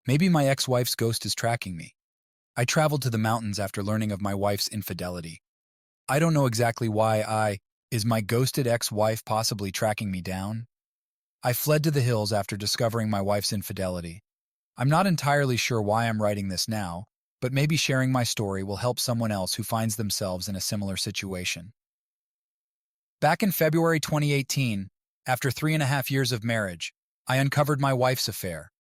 Maybe my ex-wife's ghost is tracking me. I traveled to the mountains after learning of my wife's infidelity. I don't know exactly why. Is my ghosted ex-wife possibly tracking me down? I fled to the hills after discovering my wife's infidelity. I'm not entirely sure why I'm writing this now, but maybe sharing my story will help someone else who finds themselves in a similar situation. Back in February 2018, after 3.5 years of marriage, I uncovered my wife's affair.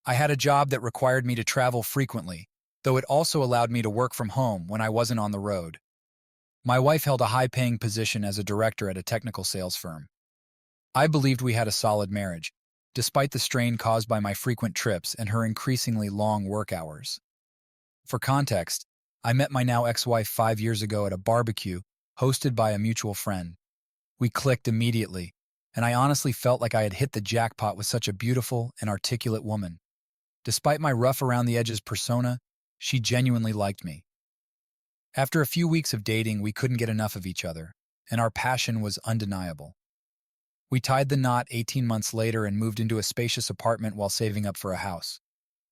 I had a job that required me to travel frequently, though it also allowed me to work from home when I wasn't on the road. My wife held a high-paying position as a director at a technical sales firm. I believed we had a solid marriage, despite the strain caused by my frequent trips and her increasingly long work hours. For context, I met my now ex-wife 5 years ago at a barbecue hosted by a mutual friend. We clicked immediately, and I honestly felt like I had hit the jackpot with such a beautiful and articulate woman. Despite my rough-around-the-edges persona, she genuinely liked me. After a few weeks of dating, we couldn't get enough of each other, and our passion was undeniable. We tied the knot 18 months later and moved into a spacious apartment while saving up for a house.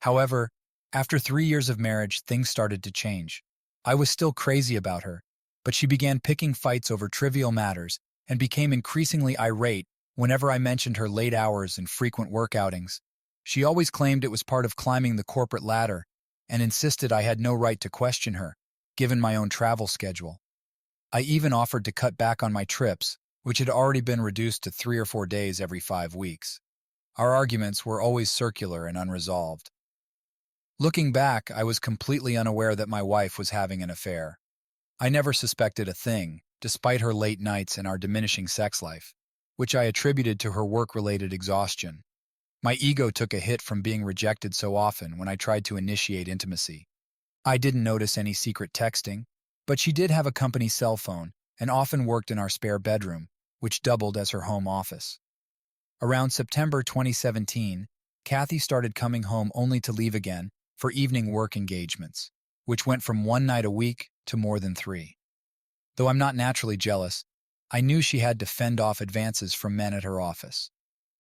However, after 3 years of marriage, things started to change. I was still crazy about her, but she began picking fights over trivial matters and became increasingly irate whenever I mentioned her late hours and frequent work outings. She always claimed it was part of climbing the corporate ladder and insisted I had no right to question her, given my own travel schedule. I even offered to cut back on my trips, which had already been reduced to 3 or 4 days every 5 weeks. Our arguments were always circular and unresolved. Looking back, I was completely unaware that my wife was having an affair. I never suspected a thing, despite her late nights and our diminishing sex life, which I attributed to her work-related exhaustion. My ego took a hit from being rejected so often when I tried to initiate intimacy. I didn't notice any secret texting, but she did have a company cell phone and often worked in our spare bedroom, which doubled as her home office. Around September 2017, Kathy started coming home only to leave again for evening work engagements, which went from 1 night a week to more than 3. Though I'm not naturally jealous, I knew she had to fend off advances from men at her office.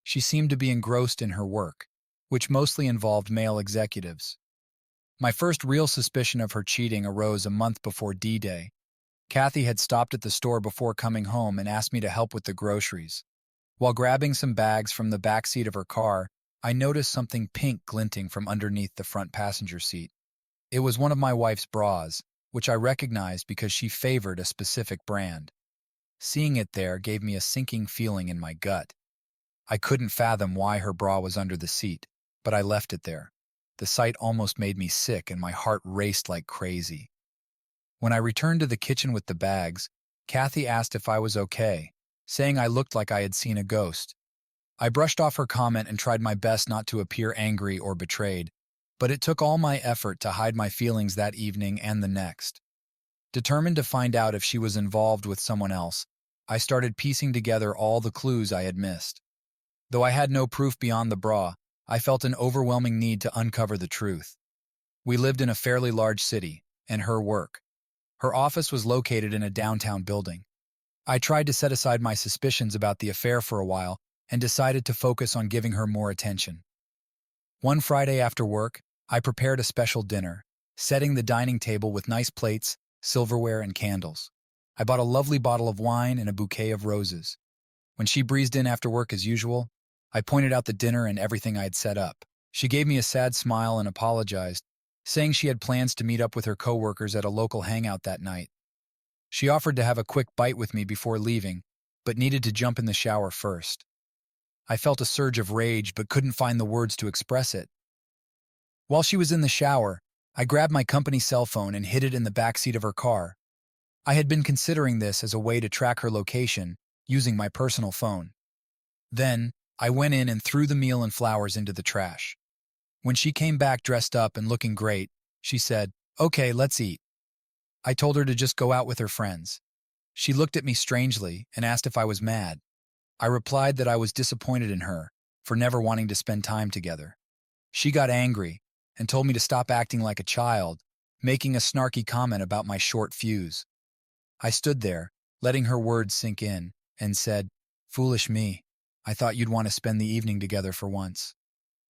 She seemed to be engrossed in her work, which mostly involved male executives. My first real suspicion of her cheating arose a month before D-Day. Kathy had stopped at the store before coming home and asked me to help with the groceries. While grabbing some bags from the back seat of her car, I noticed something pink glinting from underneath the front passenger seat. It was one of my wife's bras, which I recognized because she favored a specific brand. Seeing it there gave me a sinking feeling in my gut. I couldn't fathom why her bra was under the seat, but I left it there. The sight almost made me sick and my heart raced like crazy. When I returned to the kitchen with the bags, Kathy asked if I was okay, saying I looked like I had seen a ghost. I brushed off her comment and tried my best not to appear angry or betrayed, but it took all my effort to hide my feelings that evening and the next. Determined to find out if she was involved with someone else, I started piecing together all the clues I had missed. Though I had no proof beyond the bra, I felt an overwhelming need to uncover the truth. We lived in a fairly large city, and her work. Her office was located in a downtown building. I tried to set aside my suspicions about the affair for a while and decided to focus on giving her more attention. One Friday after work, I prepared a special dinner, setting the dining table with nice plates, silverware, and candles. I bought a lovely bottle of wine and a bouquet of roses. When she breezed in after work as usual, I pointed out the dinner and everything I had set up. She gave me a sad smile and apologized, saying she had plans to meet up with her coworkers at a local hangout that night. She offered to have a quick bite with me before leaving, but needed to jump in the shower first. I felt a surge of rage but couldn't find the words to express it. While she was in the shower, I grabbed my company cell phone and hid it in the backseat of her car. I had been considering this as a way to track her location using my personal phone. Then, I went in and threw the meal and flowers into the trash. When she came back dressed up and looking great, she said, "Okay, let's eat." I told her to just go out with her friends. She looked at me strangely and asked if I was mad. I replied that I was disappointed in her for never wanting to spend time together. She got angry and told me to stop acting like a child, making a snarky comment about my short fuse. I stood there, letting her words sink in, and said, "Foolish me. I thought you'd want to spend the evening together for once."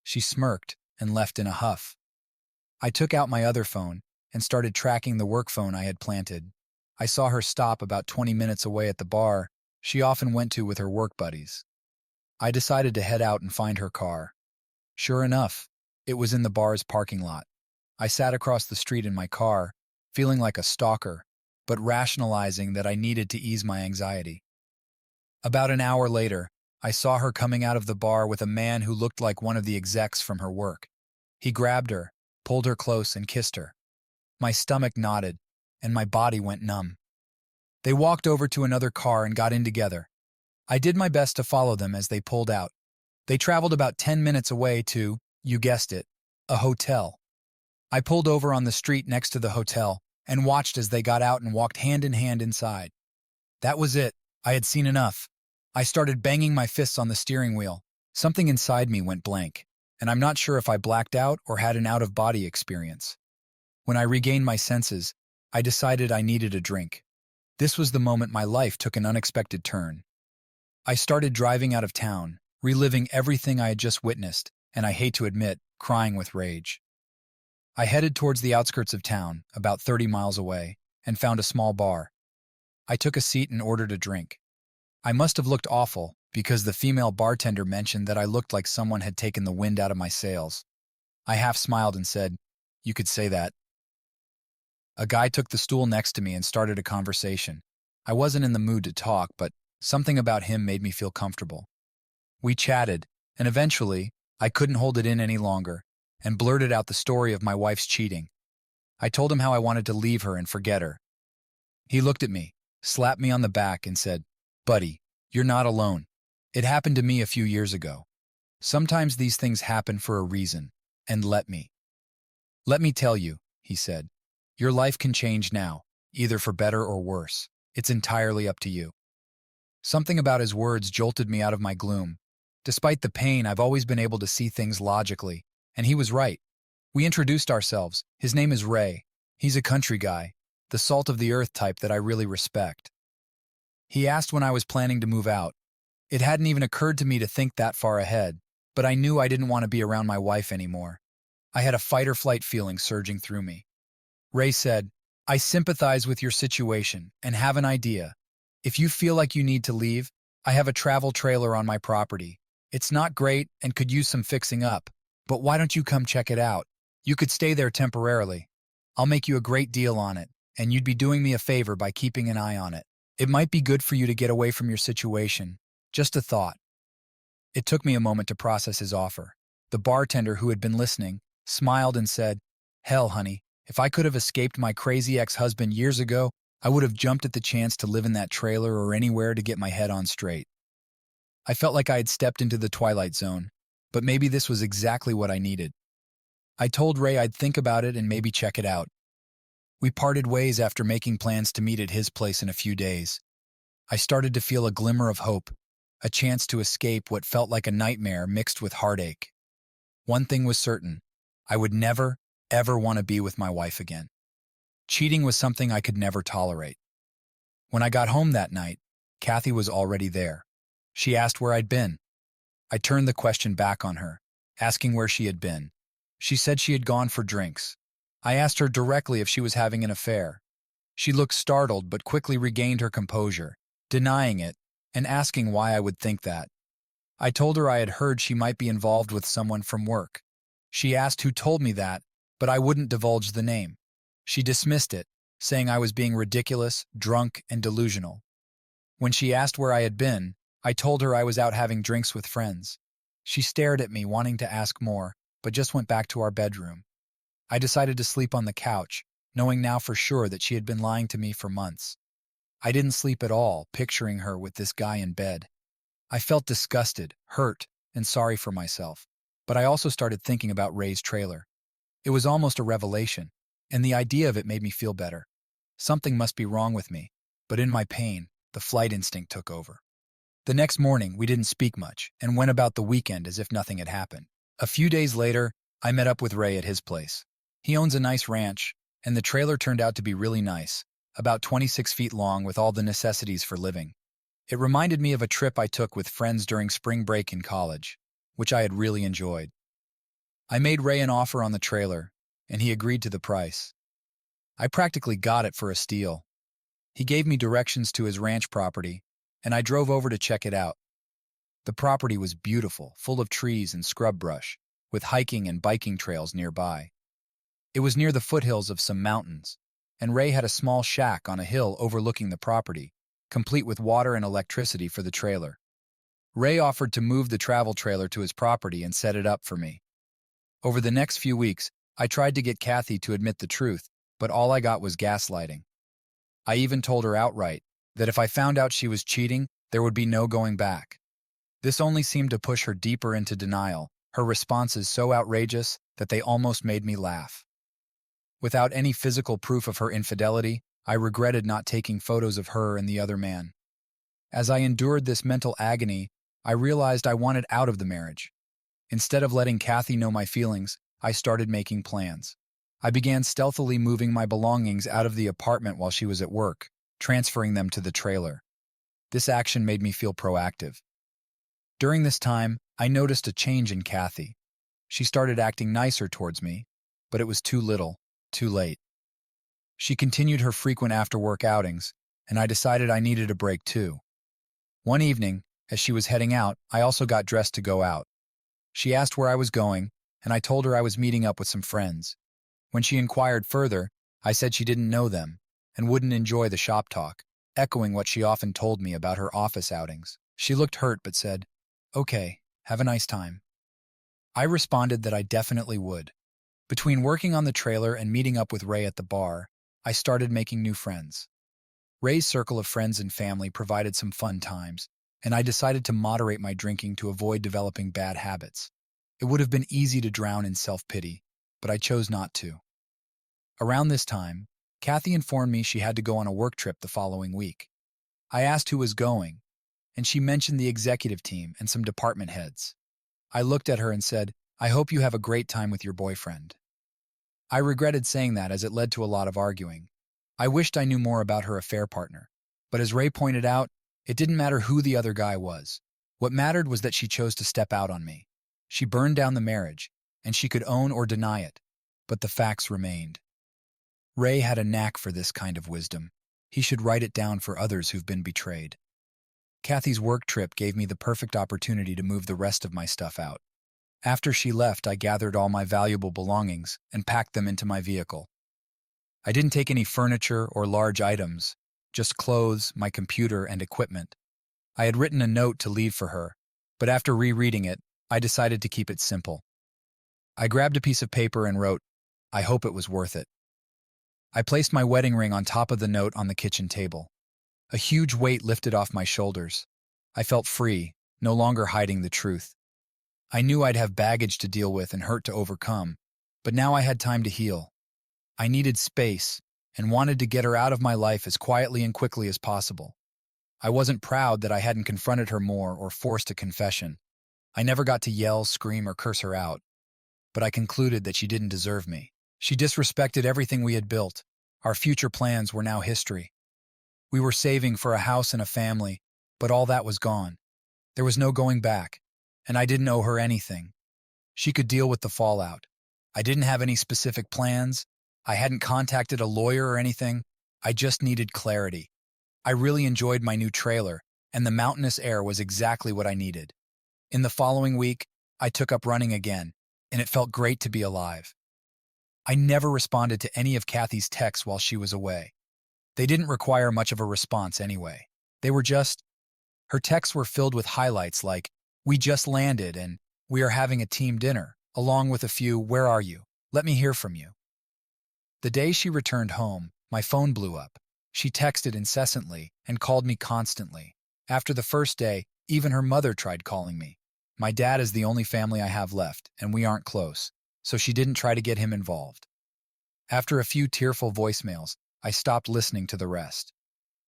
She smirked, and left in a huff. I took out my other phone and started tracking the work phone I had planted. I saw her stop about 20 minutes away at the bar she often went to with her work buddies. I decided to head out and find her car. Sure enough, it was in the bar's parking lot. I sat across the street in my car, feeling like a stalker, but rationalizing that I needed to ease my anxiety. About an hour later, I saw her coming out of the bar with a man who looked like one of the execs from her work. He grabbed her, pulled her close, and kissed her. My stomach knotted, and my body went numb. They walked over to another car and got in together. I did my best to follow them as they pulled out. They traveled about 10 minutes away to, you guessed it, a hotel. I pulled over on the street next to the hotel and watched as they got out and walked hand in hand inside. That was it. I had seen enough. I started banging my fists on the steering wheel. Something inside me went blank, and I'm not sure if I blacked out or had an out-of-body experience. When I regained my senses, I decided I needed a drink. This was the moment my life took an unexpected turn. I started driving out of town, reliving everything I had just witnessed, and I hate to admit, crying with rage. I headed towards the outskirts of town, about 30 miles away, and found a small bar. I took a seat and ordered a drink. I must have looked awful, because the female bartender mentioned that I looked like someone had taken the wind out of my sails. I half smiled and said, "You could say that." A guy took the stool next to me and started a conversation. I wasn't in the mood to talk, but something about him made me feel comfortable. We chatted, and eventually, I couldn't hold it in any longer, and blurted out the story of my wife's cheating. I told him how I wanted to leave her and forget her. He looked at me, slapped me on the back, and said, "Buddy, you're not alone. It happened to me a few years ago. Sometimes these things happen for a reason, and let me tell you," he said. "Your life can change now, either for better or worse. It's entirely up to you." Something about his words jolted me out of my gloom. Despite the pain, I've always been able to see things logically, and he was right. We introduced ourselves. His name is Ray. He's a country guy, the salt of the earth type that I really respect. He asked when I was planning to move out. It hadn't even occurred to me to think that far ahead, but I knew I didn't want to be around my wife anymore. I had a fight-or-flight feeling surging through me. Ray said, "I sympathize with your situation and have an idea. If you feel like you need to leave, I have a travel trailer on my property. It's not great and could use some fixing up, but why don't you come check it out? You could stay there temporarily. I'll make you a great deal on it, and you'd be doing me a favor by keeping an eye on it. It might be good for you to get away from your situation. Just a thought." It took me a moment to process his offer. The bartender, who had been listening, smiled and said, "Hell, honey, if I could have escaped my crazy ex-husband years ago, I would have jumped at the chance to live in that trailer or anywhere to get my head on straight." I felt like I had stepped into the twilight zone, but maybe this was exactly what I needed. I told Ray I'd think about it and maybe check it out. We parted ways after making plans to meet at his place in a few days. I started to feel a glimmer of hope, a chance to escape what felt like a nightmare mixed with heartache. One thing was certain: I would never, ever want to be with my wife again. Cheating was something I could never tolerate. When I got home that night, Kathy was already there. She asked where I'd been. I turned the question back on her, asking where she had been. She said she had gone for drinks. I asked her directly if she was having an affair. She looked startled but quickly regained her composure, denying it and asking why I would think that. I told her I had heard she might be involved with someone from work. She asked who told me that, but I wouldn't divulge the name. She dismissed it, saying I was being ridiculous, drunk, and delusional. When she asked where I had been, I told her I was out having drinks with friends. She stared at me, wanting to ask more, but just went back to our bedroom. I decided to sleep on the couch, knowing now for sure that she had been lying to me for months. I didn't sleep at all, picturing her with this guy in bed. I felt disgusted, hurt, and sorry for myself, but I also started thinking about Ray's trailer. It was almost a revelation, and the idea of it made me feel better. Something must be wrong with me, but in my pain, the flight instinct took over. The next morning, we didn't speak much and went about the weekend as if nothing had happened. A few days later, I met up with Ray at his place. He owns a nice ranch, and the trailer turned out to be really nice, about 26 feet long with all the necessities for living. It reminded me of a trip I took with friends during spring break in college, which I had really enjoyed. I made Ray an offer on the trailer, and he agreed to the price. I practically got it for a steal. He gave me directions to his ranch property, and I drove over to check it out. The property was beautiful, full of trees and scrub brush, with hiking and biking trails nearby. It was near the foothills of some mountains, and Ray had a small shack on a hill overlooking the property, complete with water and electricity for the trailer. Ray offered to move the travel trailer to his property and set it up for me. Over the next few weeks, I tried to get Kathy to admit the truth, but all I got was gaslighting. I even told her outright that if I found out she was cheating, there would be no going back. This only seemed to push her deeper into denial, her responses so outrageous that they almost made me laugh. Without any physical proof of her infidelity, I regretted not taking photos of her and the other man. As I endured this mental agony, I realized I wanted out of the marriage. Instead of letting Kathy know my feelings, I started making plans. I began stealthily moving my belongings out of the apartment while she was at work, transferring them to the trailer. This action made me feel proactive. During this time, I noticed a change in Kathy. She started acting nicer towards me, but it was too little, too late. She continued her frequent after-work outings, and I decided I needed a break too. One evening, as she was heading out, I also got dressed to go out. She asked where I was going, and I told her I was meeting up with some friends. When she inquired further, I said she didn't know them and wouldn't enjoy the shop talk, echoing what she often told me about her office outings. She looked hurt but said, "Okay, have a nice time." I responded that I definitely would. Between working on the trailer and meeting up with Ray at the bar, I started making new friends. Ray's circle of friends and family provided some fun times, and I decided to moderate my drinking to avoid developing bad habits. It would have been easy to drown in self-pity, but I chose not to. Around this time, Kathy informed me she had to go on a work trip the following week. I asked who was going, and she mentioned the executive team and some department heads. I looked at her and said, "I hope you have a great time with your boyfriend." I regretted saying that as it led to a lot of arguing. I wished I knew more about her affair partner, but as Ray pointed out, it didn't matter who the other guy was. What mattered was that she chose to step out on me. She burned down the marriage, and she could own or deny it, but the facts remained. Ray had a knack for this kind of wisdom. He should write it down for others who've been betrayed. Kathy's work trip gave me the perfect opportunity to move the rest of my stuff out. After she left, I gathered all my valuable belongings and packed them into my vehicle. I didn't take any furniture or large items, just clothes, my computer, and equipment. I had written a note to leave for her, but after rereading it, I decided to keep it simple. I grabbed a piece of paper and wrote, "I hope it was worth it." I placed my wedding ring on top of the note on the kitchen table. A huge weight lifted off my shoulders. I felt free, no longer hiding the truth. I knew I'd have baggage to deal with and hurt to overcome, but now I had time to heal. I needed space and wanted to get her out of my life as quietly and quickly as possible. I wasn't proud that I hadn't confronted her more or forced a confession. I never got to yell, scream, or curse her out, but I concluded that she didn't deserve me. She disrespected everything we had built. Our future plans were now history. We were saving for a house and a family, but all that was gone. There was no going back, and I didn't owe her anything. She could deal with the fallout. I didn't have any specific plans. I hadn't contacted a lawyer or anything. I just needed clarity. I really enjoyed my new trailer, and the mountainous air was exactly what I needed. In the following week, I took up running again, and it felt great to be alive. I never responded to any of Kathy's texts while she was away. They didn't require much of a response anyway. They were just, her texts were filled with highlights like, "We just landed," and "We are having a team dinner," along with a few, "Where are you? Let me hear from you." The day she returned home, my phone blew up. She texted incessantly and called me constantly. After the first day, even her mother tried calling me. My dad is the only family I have left, and we aren't close, so she didn't try to get him involved. After a few tearful voicemails, I stopped listening to the rest.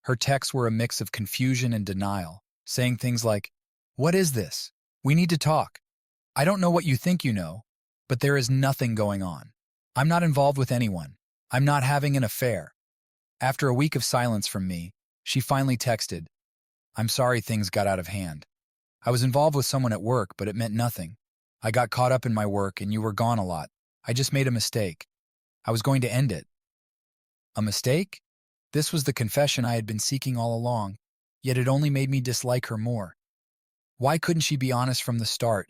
Her texts were a mix of confusion and denial, saying things like, "What is this? We need to talk. I don't know what you think you know, but there is nothing going on. I'm not involved with anyone. I'm not having an affair." After a week of silence from me, she finally texted, "I'm sorry things got out of hand. I was involved with someone at work, but it meant nothing. I got caught up in my work and you were gone a lot. I just made a mistake. I was going to end it. A mistake? This was the confession I had been seeking all along, yet it only made me dislike her more. Why couldn't she be honest from the start?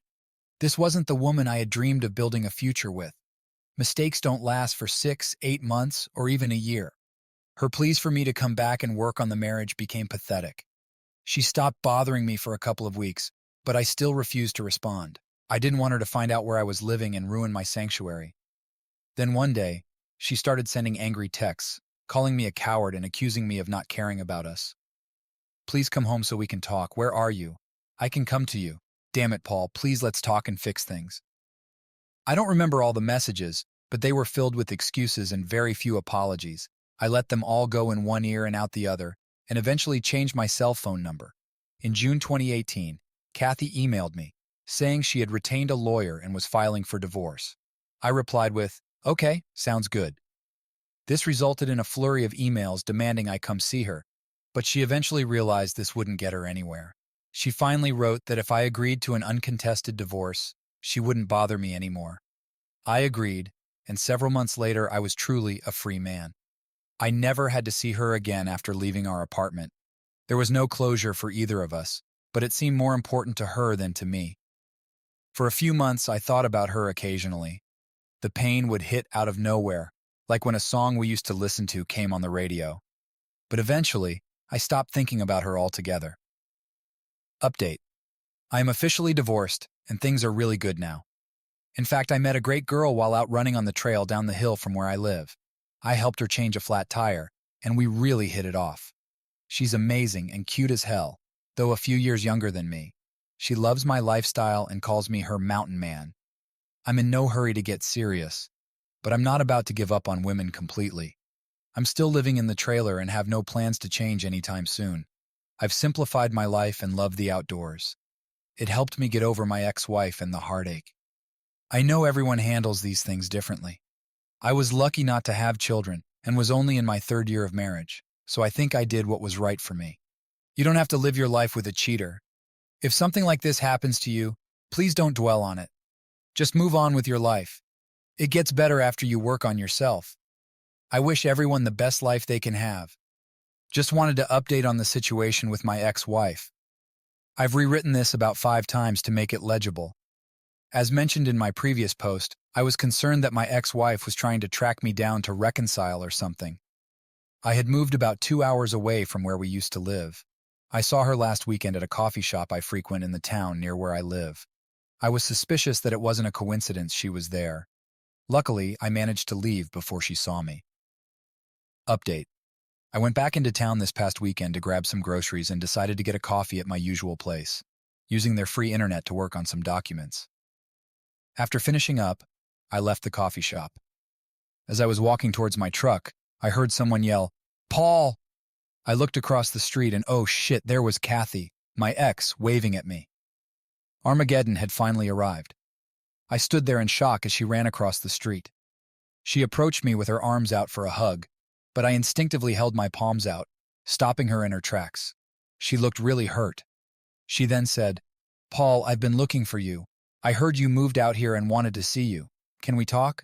This wasn't the woman I had dreamed of building a future with. Mistakes don't last for 6, 8 months, or even a year. Her pleas for me to come back and work on the marriage became pathetic. She stopped bothering me for a couple of weeks, but I still refused to respond. I didn't want her to find out where I was living and ruin my sanctuary. Then one day, she started sending angry texts, calling me a coward and accusing me of not caring about us. Please come home so we can talk. Where are you? I can come to you. Damn it, Paul, please let's talk and fix things. I don't remember all the messages, but they were filled with excuses and very few apologies. I let them all go in one ear and out the other, and eventually changed my cell phone number. In June 2018, Kathy emailed me, saying she had retained a lawyer and was filing for divorce. I replied with, "Okay, sounds good." This resulted in a flurry of emails demanding I come see her, but she eventually realized this wouldn't get her anywhere. She finally wrote that if I agreed to an uncontested divorce, she wouldn't bother me anymore. I agreed, and several months later I was truly a free man. I never had to see her again after leaving our apartment. There was no closure for either of us, but it seemed more important to her than to me. For a few months I thought about her occasionally. The pain would hit out of nowhere, like when a song we used to listen to came on the radio. But eventually, I stopped thinking about her altogether. Update. I am officially divorced, and things are really good now. In fact, I met a great girl while out running on the trail down the hill from where I live. I helped her change a flat tire, and we really hit it off. She's amazing and cute as hell, though a few years younger than me. She loves my lifestyle and calls me her mountain man. I'm in no hurry to get serious, but I'm not about to give up on women completely. I'm still living in the trailer and have no plans to change anytime soon. I've simplified my life and love the outdoors. It helped me get over my ex-wife and the heartache. I know everyone handles these things differently. I was lucky not to have children and was only in my 3rd year of marriage, so I think I did what was right for me. You don't have to live your life with a cheater. If something like this happens to you, please don't dwell on it. Just move on with your life. It gets better after you work on yourself. I wish everyone the best life they can have. Just wanted to update on the situation with my ex-wife. I've rewritten this about 5 times to make it legible. As mentioned in my previous post, I was concerned that my ex-wife was trying to track me down to reconcile or something. I had moved about 2 hours away from where we used to live. I saw her last weekend at a coffee shop I frequent in the town near where I live. I was suspicious that it wasn't a coincidence she was there. Luckily, I managed to leave before she saw me. Update. I went back into town this past weekend to grab some groceries and decided to get a coffee at my usual place, using their free internet to work on some documents. After finishing up, I left the coffee shop. As I was walking towards my truck, I heard someone yell, "Paul!" I looked across the street and oh shit, there was Kathy, my ex, waving at me. Armageddon had finally arrived. I stood there in shock as she ran across the street. She approached me with her arms out for a hug, but I instinctively held my palms out, stopping her in her tracks. She looked really hurt. She then said, "Paul, I've been looking for you. I heard you moved out here and wanted to see you. Can we talk?"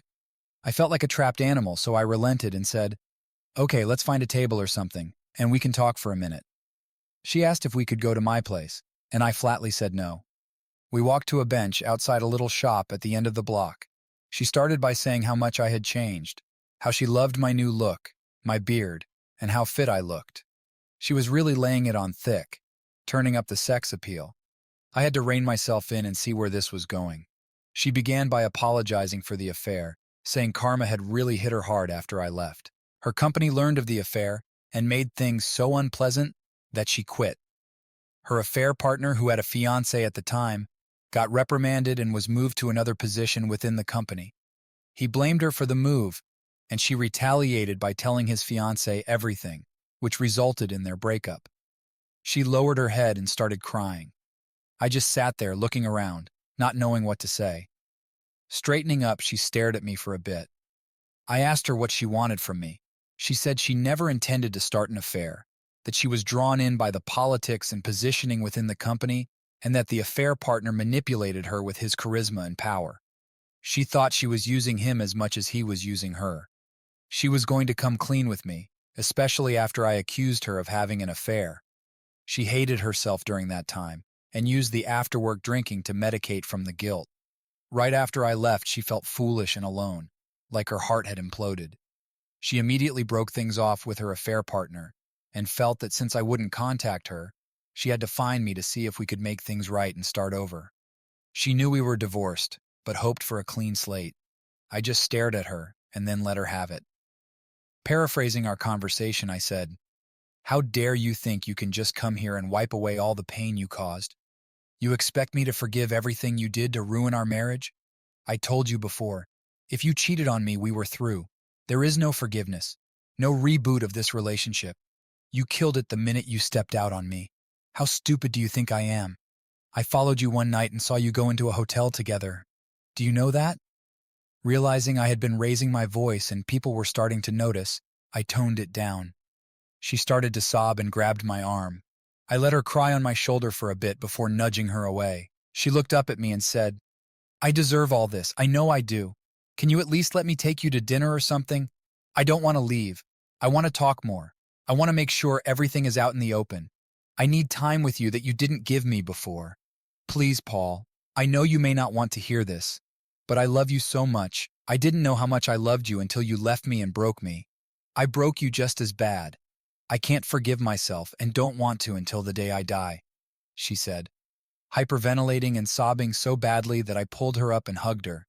I felt like a trapped animal, so I relented and said, "Okay, let's find a table or something, and we can talk for a minute." She asked if we could go to my place, and I flatly said no. We walked to a bench outside a little shop at the end of the block. She started by saying how much I had changed, how she loved my new look, my beard, and how fit I looked. She was really laying it on thick, turning up the sex appeal. I had to rein myself in and see where this was going. She began by apologizing for the affair, saying karma had really hit her hard after I left. Her company learned of the affair and made things so unpleasant that she quit. Her affair partner, who had a fiancé at the time, got reprimanded and was moved to another position within the company. He blamed her for the move, and she retaliated by telling his fiancé everything, which resulted in their breakup. She lowered her head and started crying. I just sat there looking around, not knowing what to say. Straightening up, she stared at me for a bit. I asked her what she wanted from me. She said she never intended to start an affair, that she was drawn in by the politics and positioning within the company, and that the affair partner manipulated her with his charisma and power. She thought she was using him as much as he was using her. She was going to come clean with me, especially after I accused her of having an affair. She hated herself during that time and used the after-work drinking to medicate from the guilt. Right after I left, she felt foolish and alone, like her heart had imploded. She immediately broke things off with her affair partner and felt that since I wouldn't contact her, she had to find me to see if we could make things right and start over. She knew we were divorced, but hoped for a clean slate. I just stared at her and then let her have it. Paraphrasing our conversation, I said, "How dare you think you can just come here and wipe away all the pain you caused? You expect me to forgive everything you did to ruin our marriage? I told you before, if you cheated on me, we were through. There is no forgiveness, no reboot of this relationship. You killed it the minute you stepped out on me. How stupid do you think I am? I followed you one night and saw you go into a hotel together. Do you know that?" Realizing I had been raising my voice and people were starting to notice, I toned it down. She started to sob and grabbed my arm. I let her cry on my shoulder for a bit before nudging her away. She looked up at me and said, "I deserve all this. I know I do. Can you at least let me take you to dinner or something? I don't want to leave. I want to talk more. I want to make sure everything is out in the open. I need time with you that you didn't give me before. Please, Paul, I know you may not want to hear this, but I love you so much. I didn't know how much I loved you until you left me and broke me. I broke you just as bad. I can't forgive myself and don't want to until the day I die," she said, hyperventilating and sobbing so badly that I pulled her up and hugged her.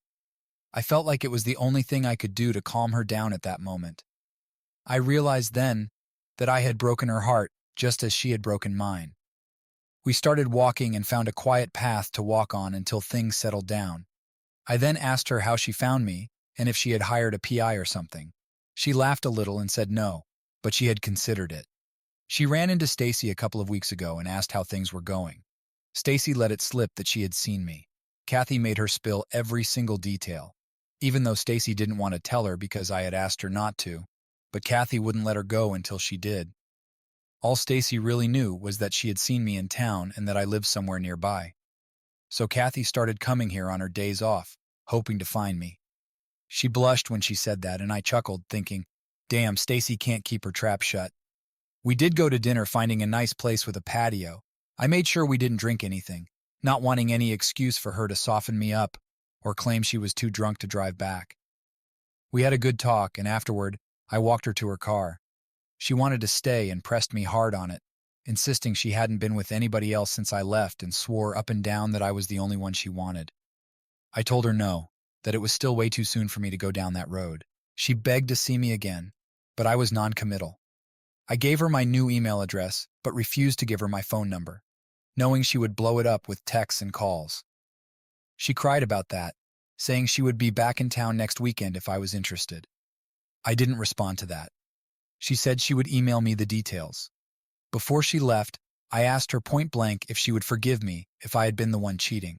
I felt like it was the only thing I could do to calm her down at that moment. I realized then that I had broken her heart just as she had broken mine. We started walking and found a quiet path to walk on until things settled down. I then asked her how she found me and if she had hired a PI or something. She laughed a little and said no, but she had considered it. She ran into Stacy a couple of weeks ago and asked how things were going. Stacy let it slip that she had seen me. Kathy made her spill every single detail, even though Stacy didn't want to tell her because I had asked her not to, but Kathy wouldn't let her go until she did. All Stacy really knew was that she had seen me in town and that I lived somewhere nearby. So Kathy started coming here on her days off, hoping to find me. She blushed when she said that, and I chuckled, thinking, damn, Stacy can't keep her trap shut. We did go to dinner, finding a nice place with a patio. I made sure we didn't drink anything, not wanting any excuse for her to soften me up or claim she was too drunk to drive back. We had a good talk, and afterward, I walked her to her car. She wanted to stay and pressed me hard on it, insisting she hadn't been with anybody else since I left and swore up and down that I was the only one she wanted. I told her no, that it was still way too soon for me to go down that road. She begged to see me again, but I was non-committal. I gave her my new email address, but refused to give her my phone number, knowing she would blow it up with texts and calls. She cried about that, saying she would be back in town next weekend if I was interested. I didn't respond to that. She said she would email me the details. Before she left, I asked her point blank if she would forgive me if I had been the one cheating.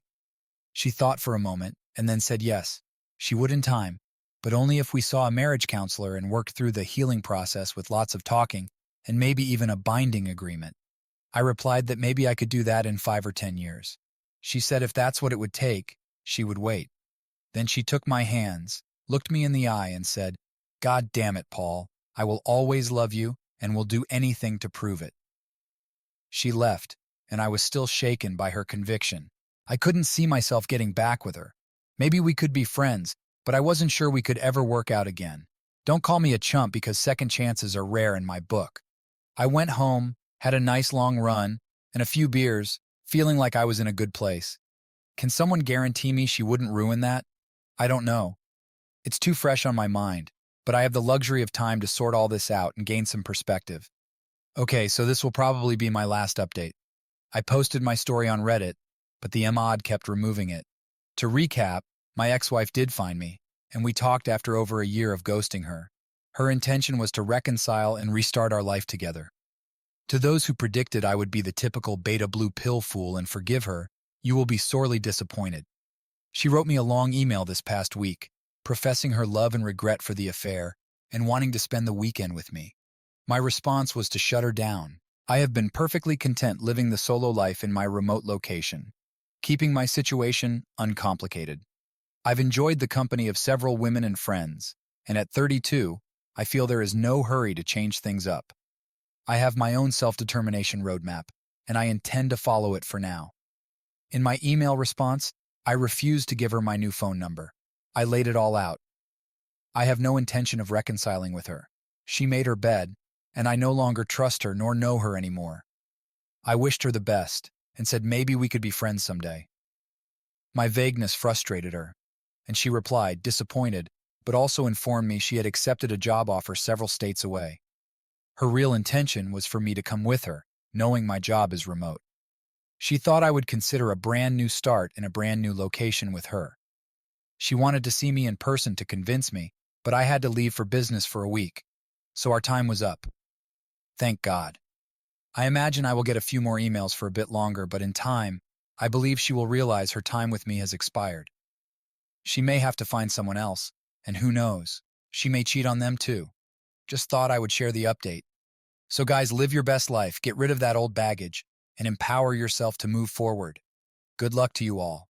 She thought for a moment and then said yes, she would in time, but only if we saw a marriage counselor and worked through the healing process with lots of talking and maybe even a binding agreement. I replied that maybe I could do that in 5 or 10 years. She said if that's what it would take, she would wait. Then she took my hands, looked me in the eye and said, "God damn it, Paul, I will always love you and will do anything to prove it." She left, and I was still shaken by her conviction. I couldn't see myself getting back with her. Maybe we could be friends, but I wasn't sure we could ever work out again. Don't call me a chump because second chances are rare in my book. I went home, had a nice long run, and a few beers, feeling like I was in a good place. Can someone guarantee me she wouldn't ruin that? I don't know. It's too fresh on my mind, but I have the luxury of time to sort all this out and gain some perspective. Okay, so this will probably be my last update. I posted my story on Reddit, but the mod kept removing it. To recap, my ex-wife did find me, and we talked after over a year of ghosting her. Her intention was to reconcile and restart our life together. To those who predicted I would be the typical beta blue pill fool and forgive her, you will be sorely disappointed. She wrote me a long email this past week, professing her love and regret for the affair and wanting to spend the weekend with me. My response was to shut her down, I have been perfectly content living the solo life in my remote location, keeping my situation uncomplicated. I've enjoyed the company of several women and friends, and at 32, I feel there is no hurry to change things up. I have my own self-determination roadmap, and I intend to follow it for now. In my email response, I refused to give her my new phone number. I laid it all out. I have no intention of reconciling with her. She made her bed, and I no longer trust her nor know her anymore. I wished her the best and said maybe we could be friends someday. My vagueness frustrated her, and she replied, disappointed, but also informed me she had accepted a job offer several states away. Her real intention was for me to come with her, knowing my job is remote. She thought I would consider a brand new start in a brand new location with her. She wanted to see me in person to convince me, but I had to leave for business for a week, so our time was up. Thank God. I imagine I will get a few more emails for a bit longer, but in time, I believe she will realize her time with me has expired. She may have to find someone else, and who knows, she may cheat on them too. Just thought I would share the update. So guys, live your best life, get rid of that old baggage, and empower yourself to move forward. Good luck to you all.